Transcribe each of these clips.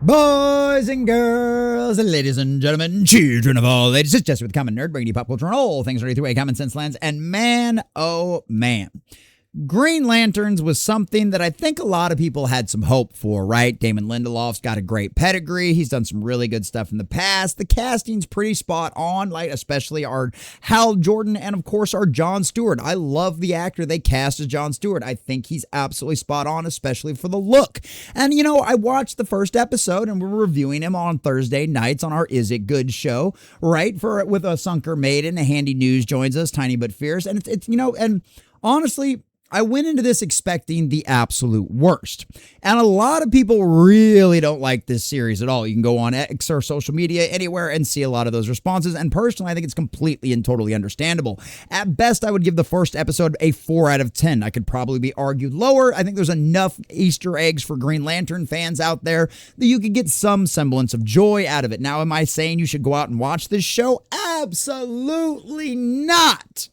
Boys and girls, ladies and gentlemen, children of all ages, it's Jesse with the Common Nerd, bringing you pop culture and all things ready through a common sense lens. And man, oh man, Green Lanterns was something that I think a lot of people had some hope for, right? Damon Lindelöf's got a great pedigree. He's done some really good stuff in the past. The casting's pretty spot on, like especially our Hal Jordan and, of course, our Jon Stewart. I love the actor they cast as Jon Stewart. I think he's absolutely spot on, especially for the look. And, you know, I watched the first episode, and we're reviewing him on Thursday nights on our Is It Good show, right? With a Sunker Maiden, a Handy News joins us, Tiny But Fierce. And it's you know, and honestly, I went into this expecting the absolute worst. And a lot of people really don't like this series at all. You can go on X or social media, anywhere, and see a lot of those responses. And personally, I think it's completely and totally understandable. At best, I would give the first episode a 4 out of 10. I could probably be argued lower. I think there's enough Easter eggs for Green Lantern fans out there that you could get some semblance of joy out of it. Now, am I saying you should go out and watch this show? Absolutely not.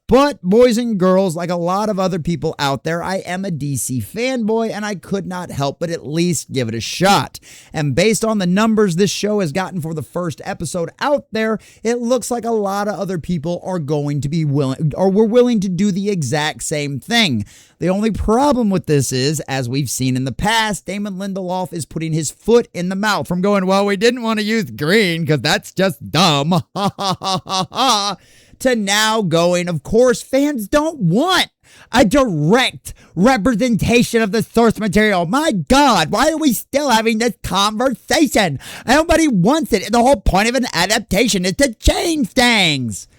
But, boys and girls, like a lot of other people out there, I am a DC fanboy, and I could not help but at least give it a shot. And based on the numbers this show has gotten for the first episode out there, it looks like a lot of other people are going to be willing, or were willing to do the exact same thing. The only problem with this is, as we've seen in the past, Damon Lindelöf is putting his foot in the mouth from going, well, we didn't want to use green because that's just dumb. Ha ha ha ha ha. To now going, of course, fans don't want a direct representation of the source material. My God, why are we still having this conversation? Nobody wants it. The whole point of an adaptation is to change things.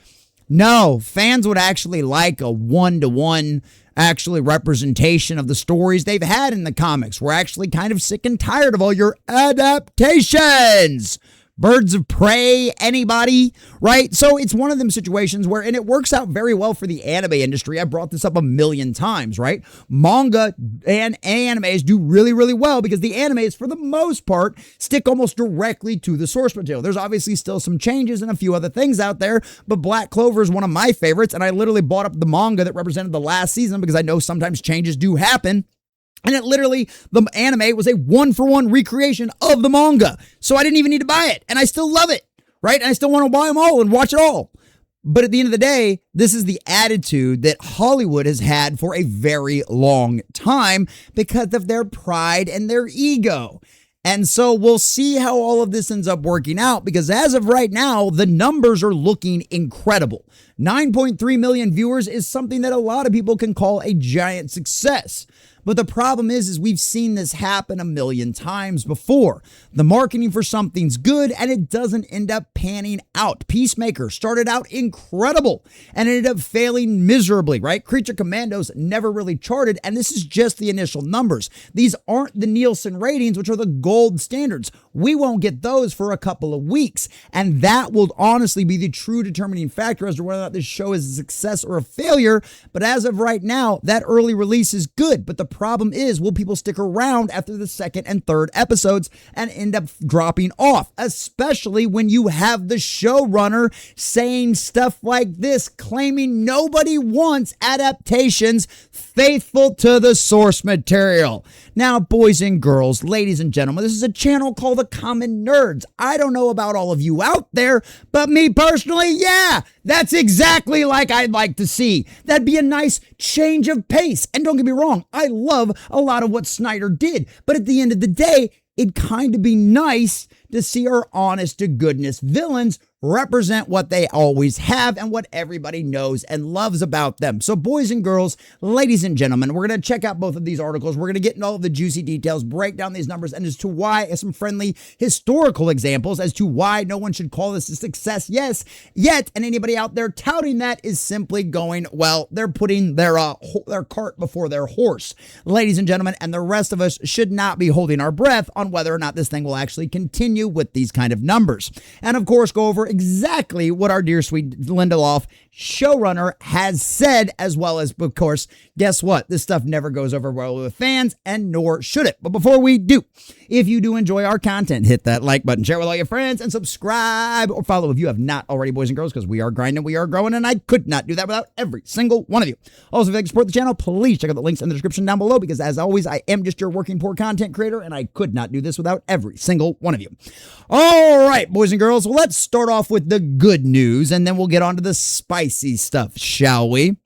No, fans would actually like a one-to-one actually representation of the stories they've had in the comics. We're actually kind of sick and tired of all your adaptations. Birds of Prey, anybody, right? So it's one of them situations where, and it works out very well for the anime industry. I brought this up a million times, right? Manga and animes do really, really well because the animes, for the most part, stick almost directly to the source material. There's obviously still some changes and a few other things out there, but Black Clover is one of my favorites, and I literally bought up the manga that represented the last season because I know sometimes changes do happen. And it literally, the anime was a 1-for-1 recreation of the manga. So I didn't even need to buy it. And I still love it, right? And I still want to buy them all and watch it all. But at the end of the day, this is the attitude that Hollywood has had for a very long time because of their pride and their ego. And so we'll see how all of this ends up working out because as of right now, the numbers are looking incredible. 9.3 million viewers is something that a lot of people can call a giant success. But the problem is we've seen this happen a million times before. The marketing for something's good and it doesn't end up panning out. Peacemaker started out incredible and ended up failing miserably, right? Creature Commandos never really charted, and this is just the initial numbers. These aren't the Nielsen ratings, which are the gold standards. We won't get those for a couple of weeks, and that will honestly be the true determining factor as to whether or not this show is a success or a failure. But as of right now, that early release is good, but the problem is, will people stick around after the second and third episodes and end up dropping off? Especially when you have the showrunner saying stuff like this, claiming nobody wants adaptations faithful to the source material. Now, boys and girls, ladies and gentlemen, this is a channel called The Common Nerds. I don't know about all of you out there, but me personally, yeah, that's exactly like I'd like to see. That'd be a nice change of pace. And don't get me wrong, I love a lot of what Snyder did, but at the end of the day, it'd kind of be nice to see our honest to goodness villains represent what they always have and what everybody knows and loves about them. So boys and girls, ladies and gentlemen, we're going to check out both of these articles. We're going to get into all of the juicy details, break down these numbers, and as to why, some friendly historical examples as to why no one should call this a success yet. And anybody out there touting that is simply going, well, they're putting their cart before their horse, ladies and gentlemen, and the rest of us should not be holding our breath on whether or not this thing will actually continue you with these kind of numbers. And of course, go over exactly what our dear sweet Lindelöf, showrunner, has said, as well as, of course, guess what? This stuff never goes over well with fans, and nor should it. But before we do, if you do enjoy our content, hit that like button, share with all your friends, and subscribe or follow if you have not already, boys and girls, because we are grinding, we are growing, and I could not do that without every single one of you. Also, if you'd like to support the channel, please check out the links in the description down below, because as always, I am just your working poor content creator, and I could not do this without every single one of you. All right, boys and girls, well, let's start off with the good news, and then we'll get on to the spicy stuff, shall we?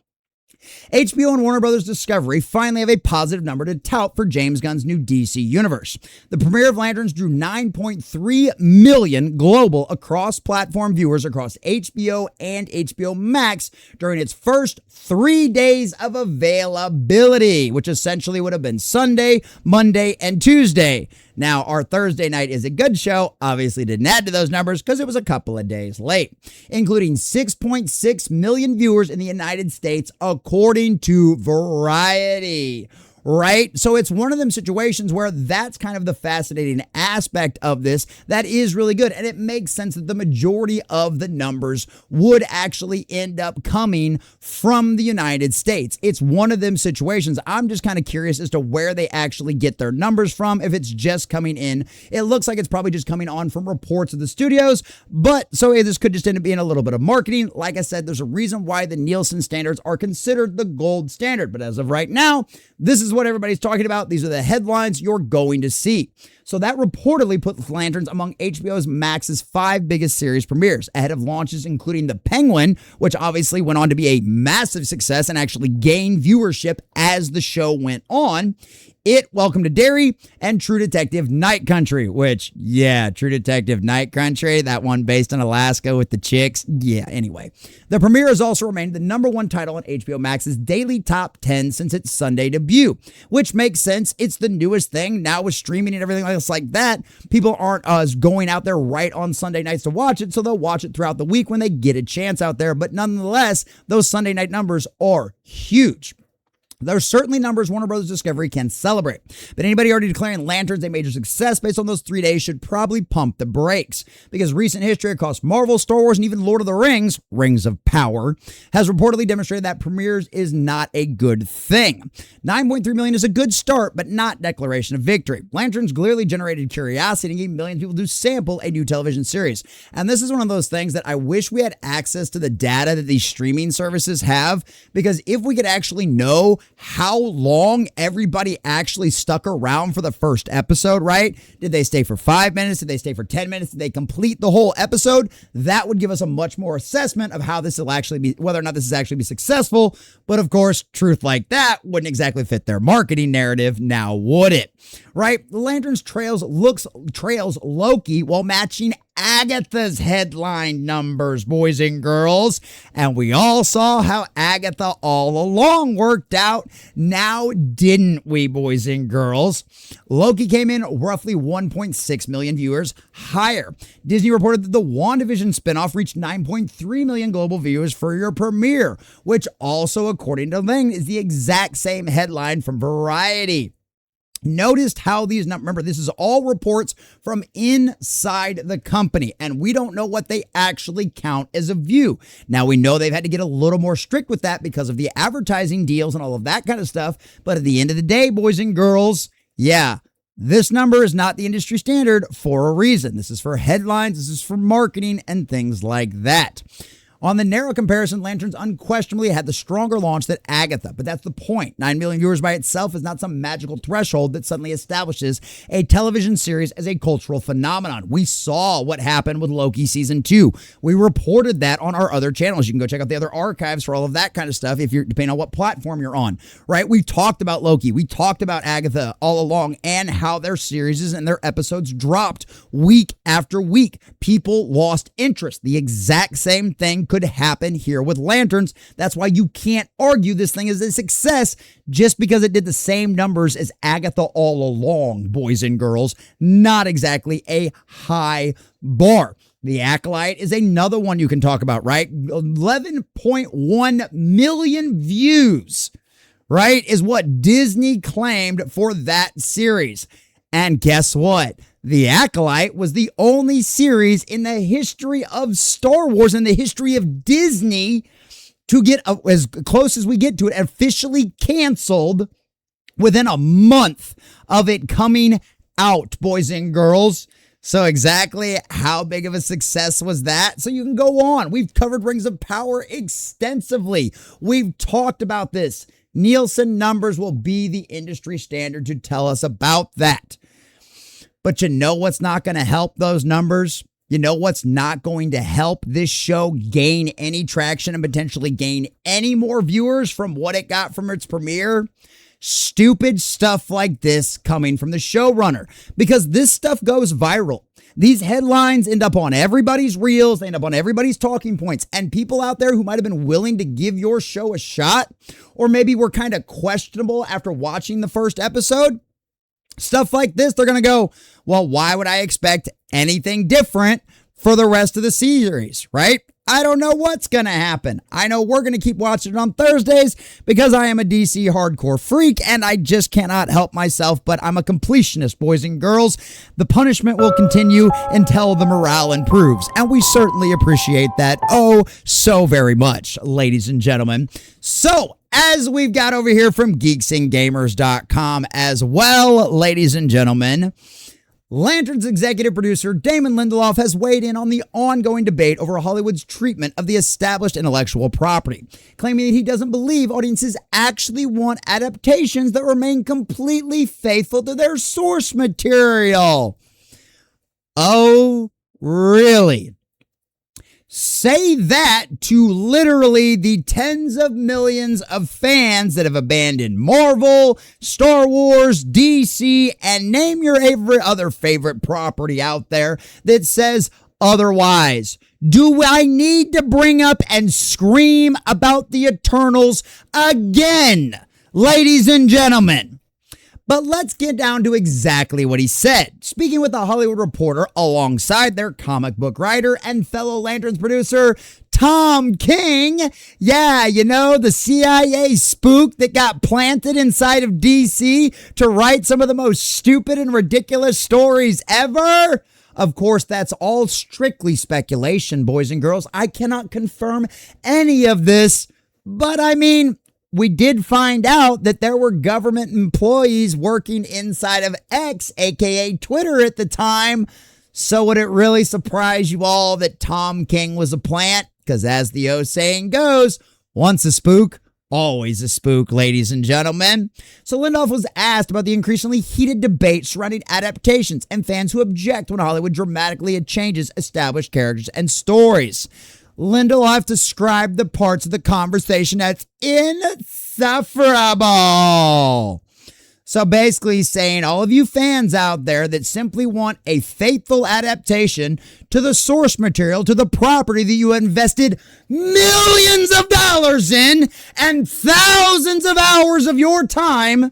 HBO and Warner Brothers Discovery finally have a positive number to tout for James Gunn's new DC universe. The premiere of Lanterns drew 9.3 million global cross-platform viewers across HBO and HBO Max during its first 3 days of availability, which essentially would have been Sunday, Monday, and Tuesday. Now, our Thursday night is a good show. Obviously didn't add to those numbers because it was a couple of days late, including 6.6 million viewers in the United States, according to Variety. Right? So it's one of them situations where that's kind of the fascinating aspect of this that is really good. And it makes sense that the majority of the numbers would actually end up coming from the United States. It's one of them situations. I'm just kind of curious as to where they actually get their numbers from. If it's just coming in, it looks like it's probably just coming on from reports of the studios. But so this could just end up being a little bit of marketing. Like I said, there's a reason why the Nielsen standards are considered the gold standard. But as of right now, this is what everybody's talking about. These are the headlines you're going to see. So that reportedly puts Lanterns among HBO Max's 5 biggest series premieres, ahead of launches including The Penguin, which obviously went on to be a massive success and actually gained viewership as the show went on. It, Welcome to Derry, and True Detective Night Country, which, yeah, True Detective Night Country, that one based in Alaska with the chicks. Yeah, anyway. The premiere has also remained the #1 title on HBO Max's daily top 10 since its Sunday debut, which makes sense. It's the newest thing. Now with streaming and everything else like that, people aren't going out there right on Sunday nights to watch it, so they'll watch it throughout the week when they get a chance out there. But nonetheless, those Sunday night numbers are huge. There's certainly numbers Warner Brothers Discovery can celebrate, but anybody already declaring Lanterns a major success based on those 3 days should probably pump the brakes, because recent history across Marvel, Star Wars, and even Lord of the Rings, Rings of Power, has reportedly demonstrated that premieres is not a good thing. 9.3 million is a good start, but not declaration of victory. Lanterns clearly generated curiosity and gave millions of people to sample a new television series. And this is one of those things that I wish we had access to the data that these streaming services have, because if we could actually know how long everybody actually stuck around for the first episode, right? Did they stay for 5 minutes? Did they stay for 10 minutes? Did they complete the whole episode? That would give us a much more assessment of how this will actually be, whether or not this is actually be successful. But of course, truth like that wouldn't exactly fit their marketing narrative, now would it? Right? The Lanterns trails Loki while matching Agatha's headline numbers, boys and girls. And we all saw how Agatha all along worked out. Now, didn't we, boys and girls? Loki came in roughly 1.6 million viewers higher. Disney reported that the WandaVision spinoff reached 9.3 million global viewers for your premiere, which also, according to Ling, is the exact same headline from Variety. Noticed how these numbers, remember, this is all reports from inside the company, and we don't know what they actually count as a view. Now, we know they've had to get a little more strict with that because of the advertising deals and all of that kind of stuff. But at the end of the day, boys and girls, yeah, this number is not the industry standard for a reason. This is for headlines, this is for marketing and things like that. On the narrow comparison, Lanterns unquestionably had the stronger launch than Agatha, but that's the point. 9 million viewers by itself is not some magical threshold that suddenly establishes a television series as a cultural phenomenon. We saw what happened with Loki Season 2. We reported that on our other channels. You can go check out the other archives for all of that kind of stuff if you're, depending on what platform you're on, right? We talked about Loki. We talked about Agatha all along and how their series and their episodes dropped week after week. People lost interest. The exact same thing could happen here with Lanterns. That's why you can't argue this thing is a success just because it did the same numbers as Agatha all along, boys and girls. Not exactly a high bar. The Acolyte is another one you can talk about, right? 11.1 million views, right, is what Disney claimed for that series. And guess what? The Acolyte was the only series in the history of Star Wars, in the history of Disney, to get as close as we get to it, officially canceled within a month of it coming out, boys and girls. So exactly how big of a success was that? So you can go on. We've covered Rings of Power extensively. We've talked about this. Nielsen numbers will be the industry standard to tell us about that. But you know what's not going to help those numbers? You know what's not going to help this show gain any traction and potentially gain any more viewers from what it got from its premiere? Stupid stuff like this coming from the showrunner, because this stuff goes viral. These headlines end up on everybody's reels, they end up on everybody's talking points, and people out there who might have been willing to give your show a shot, or maybe were kind of questionable after watching the first episode, stuff like this, they're going to go, well, why would I expect anything different for the rest of the series, right? I don't know what's going to happen. I know we're going to keep watching it on Thursdays because I am a DC hardcore freak and I just cannot help myself, but I'm a completionist, boys and girls. The punishment will continue until the morale improves, and we certainly appreciate that oh so very much, ladies and gentlemen. So, as we've got over here from geeksandgamers.com as well, ladies and gentlemen, Lantern's executive producer Damon Lindelöf has weighed in on the ongoing debate over Hollywood's treatment of the established intellectual property, claiming that he doesn't believe audiences actually want adaptations that remain completely faithful to their source material. Oh, really? Say that to literally the tens of millions of fans that have abandoned Marvel, Star Wars, DC, and name your every other favorite property out there that says otherwise. Do I need to bring up and scream about the Eternals again, ladies and gentlemen? But let's get down to exactly what he said. Speaking with the Hollywood Reporter alongside their comic book writer and fellow Lanterns producer, Tom King. Yeah, you know, the CIA spook that got planted inside of DC to write some of the most stupid and ridiculous stories ever. Of course, that's all strictly speculation, boys and girls. I cannot confirm any of this, but I mean, we did find out that there were government employees working inside of X, aka Twitter at the time. So would it really surprise you all that Tom King was a plant? Because as the old saying goes, once a spook, always a spook, ladies and gentlemen. So Lindelöf was asked about the increasingly heated debate surrounding adaptations and fans who object when Hollywood dramatically changes established characters and stories. Lindelöf described the parts of the conversation as insufferable. So basically he's saying, all of you fans out there that simply want a faithful adaptation to the source material, to the property that you invested millions of dollars in and thousands of hours of your time.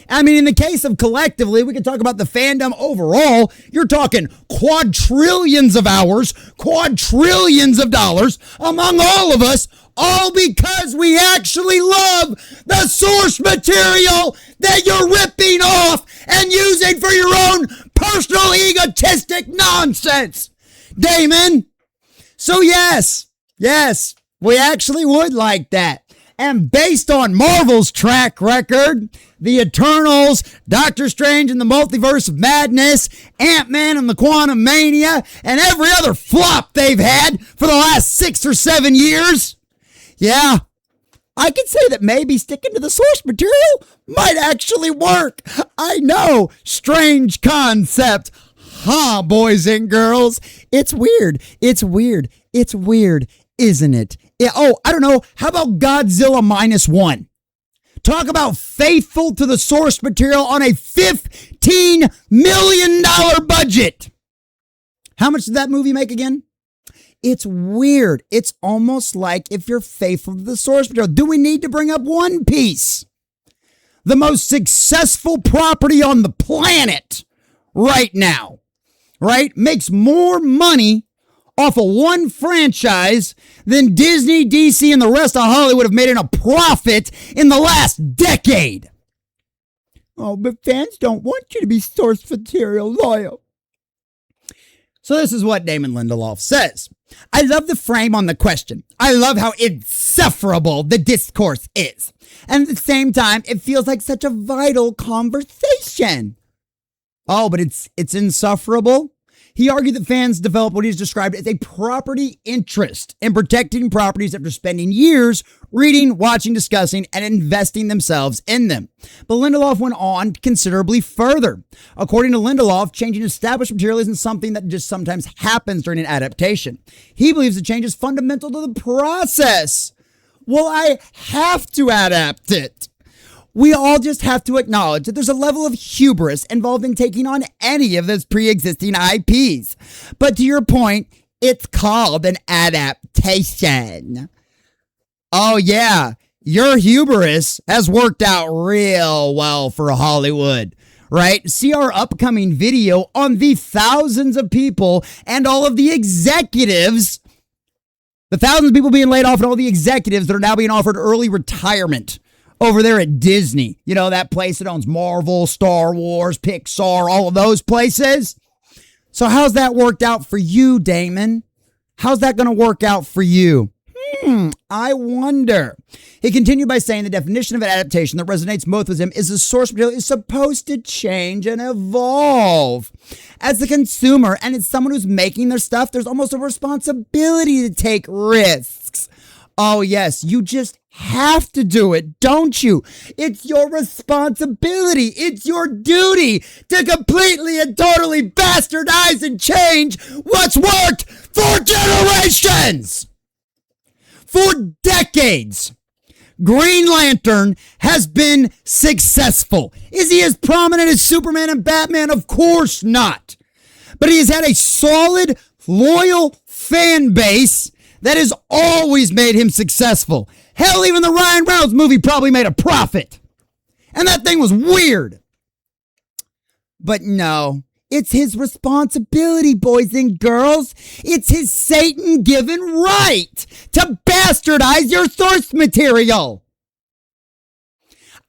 I mean, in the case of collectively, we could talk about the fandom overall. You're talking quadrillions of hours, quadrillions of dollars among all of us, all because we actually love the source material that you're ripping off and using for your own personal egotistic nonsense, Damon. So yes, we actually would like that. And based on Marvel's track record, the Eternals, Doctor Strange and the Multiverse of Madness, Ant-Man and the Quantum Mania, and every other flop they've had for the last 6 or 7 years, yeah, I could say that maybe sticking to the source material might actually work. I know, strange concept. Huh, boys and girls? It's weird, isn't it? Yeah, oh, I don't know. How about Godzilla -1? Talk about faithful to the source material on a $15 million budget. How much did that movie make again? It's weird. It's almost like if you're faithful to the source material. Do we need to bring up One Piece? The most successful property on the planet right now, right? Makes more money off of one franchise than Disney, DC, and the rest of Hollywood have made in a profit in the last decade. Oh, but fans don't want you to be source material loyal. So this is what Damon Lindelöf says. I love the frame on the question. I love how insufferable the discourse is. And at the same time, it feels like such a vital conversation. Oh, but it's insufferable? He argued that fans develop what he's described as a property interest in protecting properties after spending years reading, watching, discussing, and investing themselves in them. But Lindelöf went on considerably further. According to Lindelöf, changing established material isn't something that just sometimes happens during an adaptation. He believes the change is fundamental to the process. Well, I have to adapt it. We all just have to acknowledge that there's a level of hubris involved in taking on any of those pre-existing IPs. But to your point, it's called an adaptation. Oh yeah, your hubris has worked out real well for Hollywood, right? See our upcoming video on the thousands of people and all of the executives, the thousands of people being laid off and all the executives that are now being offered early retirement over there at Disney. You know, that place that owns Marvel, Star Wars, Pixar, all of those places. So how's that worked out for you, Damon? How's that going to work out for you? I wonder. He continued by saying the definition of an adaptation that resonates most with him is the source material is supposed to change and evolve. As the consumer and as someone who's making their stuff, there's almost a responsibility to take risks. Oh yes, you just have to do it, don't you? It's your responsibility. It's your duty to completely and totally bastardize and change what's worked for generations. For decades, Green Lantern has been successful. Is he as prominent as Superman and Batman? Of course not. But he has had a solid, loyal fan base that has always made him successful. Hell, even the Ryan Reynolds movie probably made a profit. And that thing was weird. But no, it's his responsibility, boys and girls. It's his Satan-given right to bastardize your source material.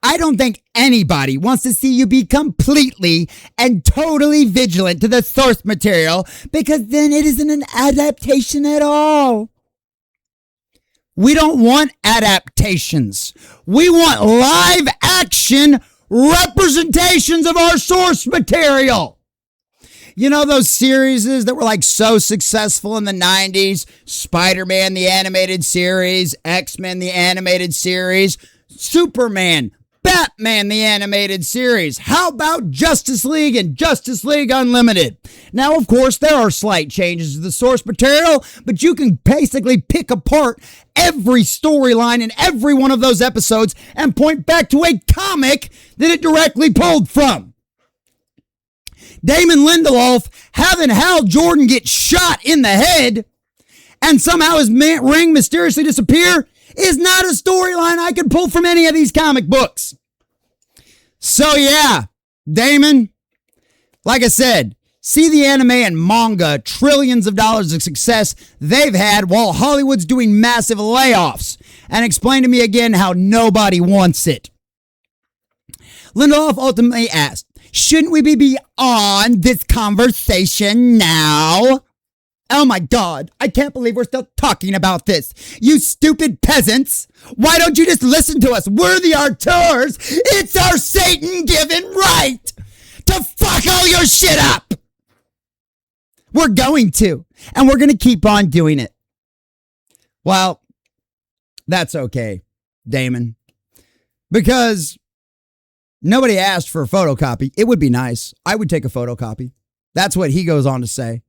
I don't think anybody wants to see you be completely and totally vigilant to the source material, because then it isn't an adaptation at all. We don't want adaptations. We want live action representations of our source material. You know those series that were like so successful in the 90s? Spider-Man, the animated series, X-Men, the animated series, Superman, Batman, the animated series. How about Justice League and Justice League Unlimited? Now, of course, there are slight changes to the source material, but you can basically pick apart every storyline in every one of those episodes and point back to a comic that it directly pulled from. Damon Lindelöf having Hal Jordan get shot in the head and somehow his ring mysteriously disappear is not a storyline I could pull from any of these comic books. So yeah, Damon, like I said, see the anime and manga trillions of dollars of success they've had while Hollywood's doing massive layoffs, and explain to me again how nobody wants it. Lindelöf ultimately asked, shouldn't we be beyond this conversation now? Oh my God, I can't believe we're still talking about this. You stupid peasants. Why don't you just listen to us? We're the auteurs. It's our Satan-given right to fuck all your shit up. We're going to, and we're going to keep on doing it. Well, that's okay, Damon, because nobody asked for a photocopy. It would be nice. I would take a photocopy. That's what he goes on to say.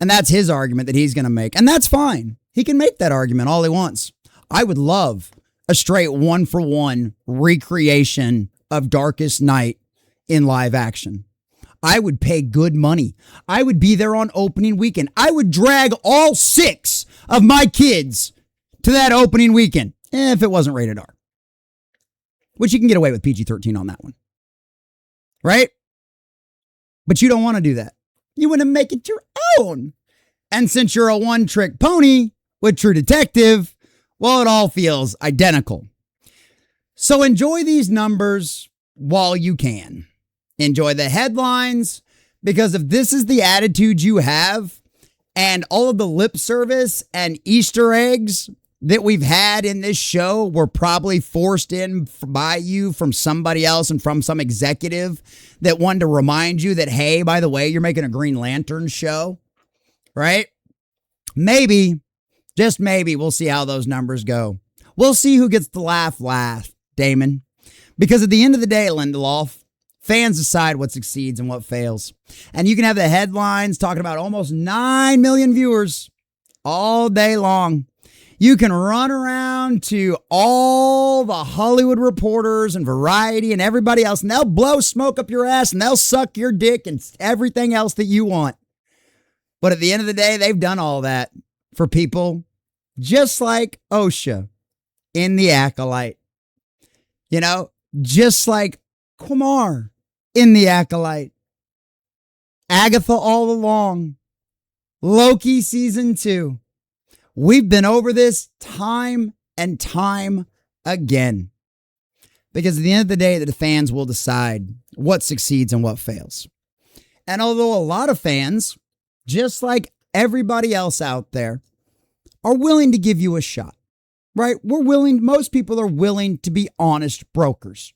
And that's his argument that he's going to make. And that's fine. He can make that argument all he wants. I would love a straight 1-for-1 recreation of Darkest Night in live action. I would pay good money. I would be there on opening weekend. I would drag all 6 of my kids to that opening weekend if it wasn't rated R. Which you can get away with PG-13 on that one. Right? But you don't want to do that. You want to make it your own. And since you're a one-trick pony with True Detective, well, it all feels identical. So enjoy these numbers while you can. Enjoy the headlines, Because if this is the attitude you have, and all of the lip service and Easter eggs that we've had in this show were probably forced in by you from somebody else and from some executive that wanted to remind you that, hey, by the way, you're making a Green Lantern show, right? Maybe, just maybe, we'll see how those numbers go. We'll see who gets the laugh last, Damon. Because at the end of the day, Lindelöf, fans decide what succeeds and what fails. And you can have the headlines talking about almost 9 million viewers all day long. You can run around to all the Hollywood reporters and Variety and everybody else, and they'll blow smoke up your ass and they'll suck your dick and everything else that you want. But at the end of the day, they've done all that for people just like OSHA in The Acolyte. You know, just like Kumar in The Acolyte. Agatha All Along. Loki Season 2. We've been over this time and time again. Because at the end of the day, the fans will decide what succeeds and what fails. And although a lot of fans, just like everybody else out there, are willing to give you a shot, right? Most people are willing to be honest brokers.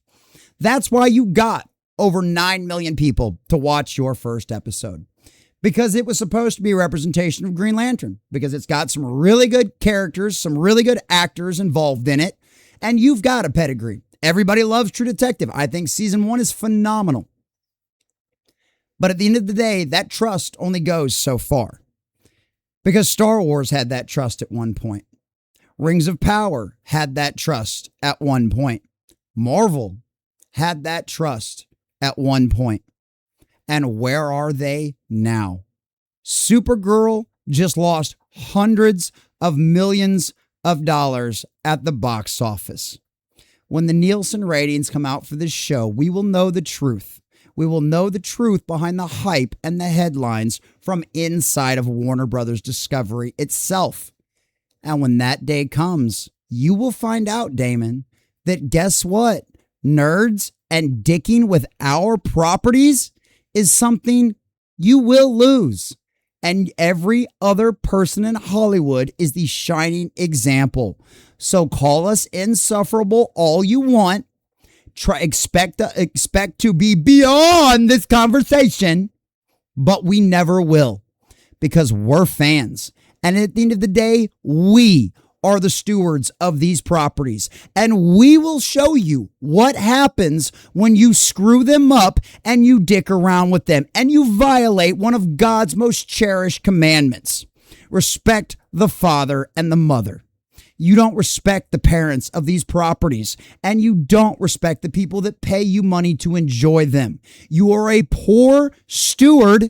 That's why you got over 9 million people to watch your first episode. Because it was supposed to be a representation of Green Lantern. Because it's got some really good characters, some really good actors involved in it. And you've got a pedigree. Everybody loves True Detective. I think season 1 is phenomenal. But at the end of the day, that trust only goes so far. Because Star Wars had that trust at one point. Rings of Power had that trust at one point. Marvel had that trust at one point. And where are they now? Supergirl just lost hundreds of millions of dollars at the box office. When the Nielsen ratings come out for this show, we will know the truth. We will know the truth behind the hype and the headlines from inside of Warner Brothers Discovery itself. And when that day comes, you will find out, Damon, that guess what? Nerds and dicking with our properties is something you will lose. And every other person in Hollywood is the shining example. So call us insufferable all you want. Expect to be beyond this conversation, but we never will because we're fans. And at the end of the day, we are the stewards of these properties. And we will show you what happens when you screw them up and you dick around with them and you violate one of God's most cherished commandments. Respect the father and the mother. You don't respect the parents of these properties, and you don't respect the people that pay you money to enjoy them. You are a poor steward,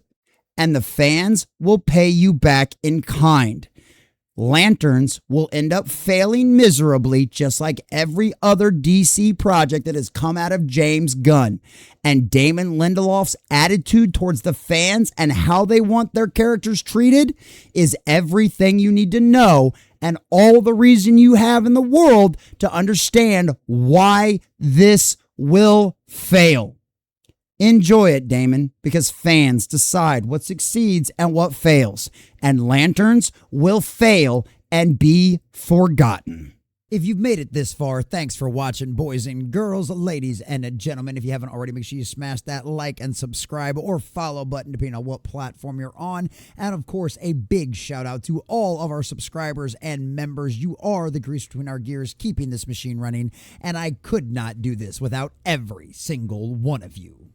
and the fans will pay you back in kind. Lanterns will end up failing miserably, just like every other DC project that has come out of James Gunn. And Damon Lindelöf's attitude towards the fans and how they want their characters treated is everything you need to know and all the reason you have in the world to understand why this will fail. Enjoy it, Damon, because fans decide what succeeds and what fails, and lanterns will fail and be forgotten. If you've made it this far, thanks for watching, boys and girls, ladies and gentlemen. If you haven't already, make sure you smash that like and subscribe or follow button depending on what platform you're on. And of course, a big shout out to all of our subscribers and members. You are the grease between our gears, keeping this machine running, and I could not do this without every single one of you.